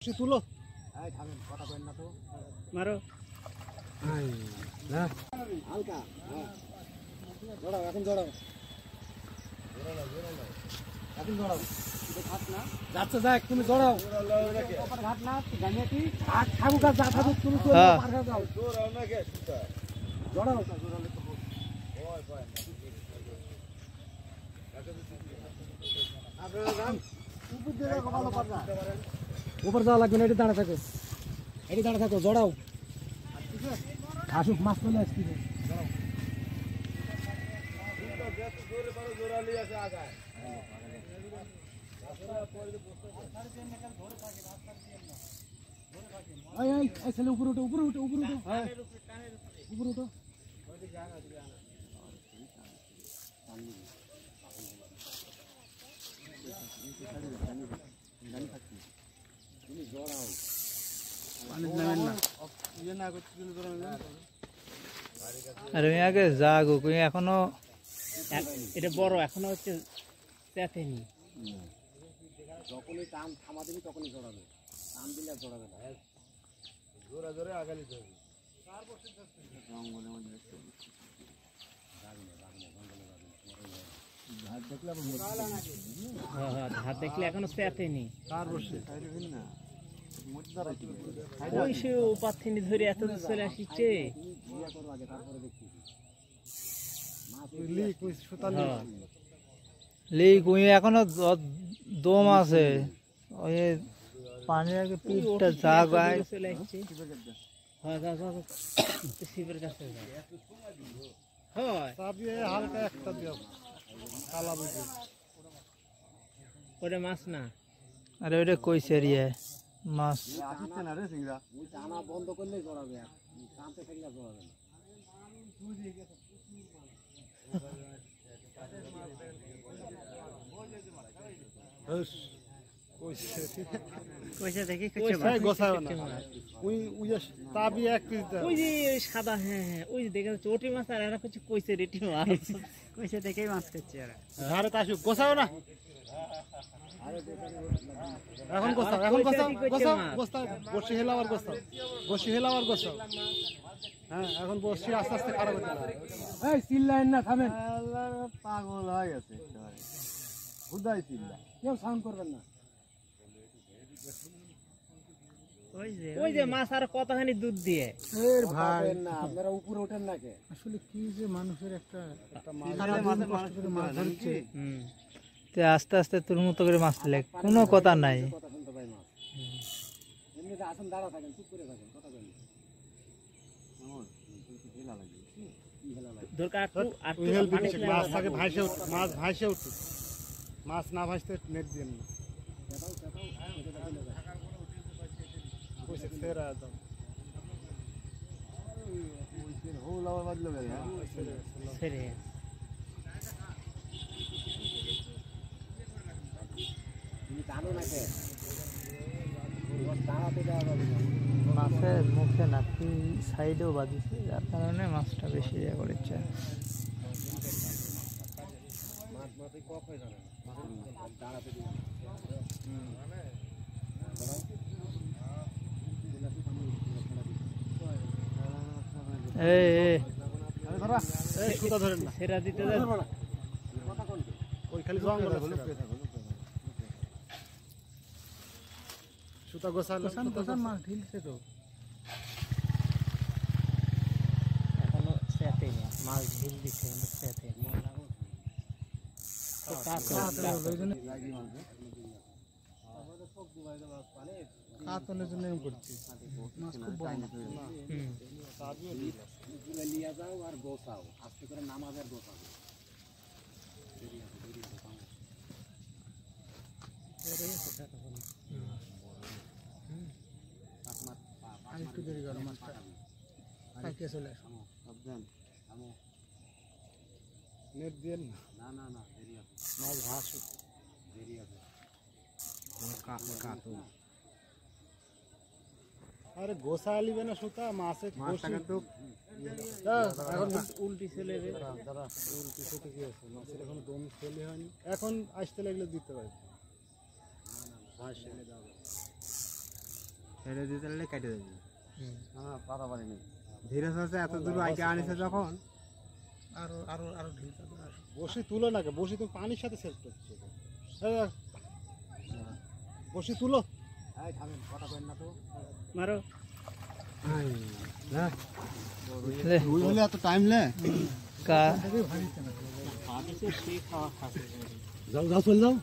তুলো মারো হালকা জড়াও এখন জড়াও এখন জড়াও যাচ্ছে যাক তুমি জড়াও ঘাট না ঘাট থাকুক আর যা থাকুক তুমি জড়াও উপর যাওয়া লাগবে না, এটি দাঁড়া থাকো জড়াও আসুক মাছ চলে আসছি উপরে উঠো উপরে উঠো উপরে উঠো উপরে উঠো আরে আগে যাগো এখনো এটা বড় এখনো হচ্ছে চেতেনি যখনই টান থামা দিবি তখনই জড়াবে, টান দিলে জড়াবে না, জোরে জোরে আগালি যাবে। হাত দেখলে এখনো চেতেনি ওই সে উপার থেকে ধরে এত দূর চলে আসছে। লিক এখনো দম আছে, ওই পানির আগে পিঠটা জাগায় চলে আসছে। শিবের কাছে হালকা একটা দিও কালা বুঝে ওটা মাছ না। আরে ওইটা কইছে রিয়া মাছ টানা বন্ধ করলে জড়াবে, টানতে থাকলে জড়াবে না। সাদা হ্যাঁ হ্যাঁ ওই যে দেখা যাচ্ছে ওটি মাছ আর এরা কিছু কইছে রেটি মাছ কইছে দেখেই মাছ খাচ্ছে এরা। গোসাও না এখন গোসাও, এখন গোসাও গোসাও গোসাও বসি হেলাবার গোসাও, বসি হেলাবার গোসাও। হ্যাঁ এখন বসি আস্তে আস্তে খারাপ হতে লাগে। এই চিল্লাইন না, থামেন, পাগল হয়ে গেছে হুদাই চিল্লা, কেউ সাউন্ড করবেন না। ওই যে মাছ আর কতখানি দুধ দিয়ে ভাই না, আপনারা উপরে ওঠেন না কে? আসলে কি যে মানুষের একটা মাছ ধরছে, আস্তে আস্তে তোর মতো করে মাছ ফেলে কোনো কথা নাই। আসুন দাঁড়া থাকেন, চুপ করে থাকেন, কথা বলেন। মাছ ভাসে উঠুক, মাছ না ভাসতে নেট দিয়ে না। মাছের মুখে নাকি সাইডেও বাঁধিছে, যার কারণে মাছটা বেশি ইয়ে করেছে। সেরা দিতে সুতা গোসান মাছ ঢিলছে তো এখনো চেতেনি, মাছ ঢিল দিচ্ছে কিন্তু চেতেনি। কাতলের জন্য করছি, মাছ খুব বড় নিয়ে যাও আর গোসাও, আস্তে করে নামাজের গোসাও। একটু দেরি করো, মাছটা খাইতে চলে আসো। নেট দিয়ে না না না দেরি আছে, মাছ ভাসুক, দেরি আছে। আরে গোসা আলিবে না সুতা মাছে উল্টি ছেলে উল্টি সেটা কি আছে, মাছের এখন দম ফেলে হয়নি, এখন আসতে লাগলে দিতে পারবে। ছেড়ে দিতে পারলে কেটে দেবে। হ্যাঁ পারাপারি নেই। ধীরে সুস্থে এত দূর আগে আনিছে যখন আরো আরো আরো ঢিল বসি তুলো না, বসি তুমি পানির সাথে সেট করছো। বসি তুলো। মারো ওই হলে এত টাইম লে যাও যাও চলে যাও।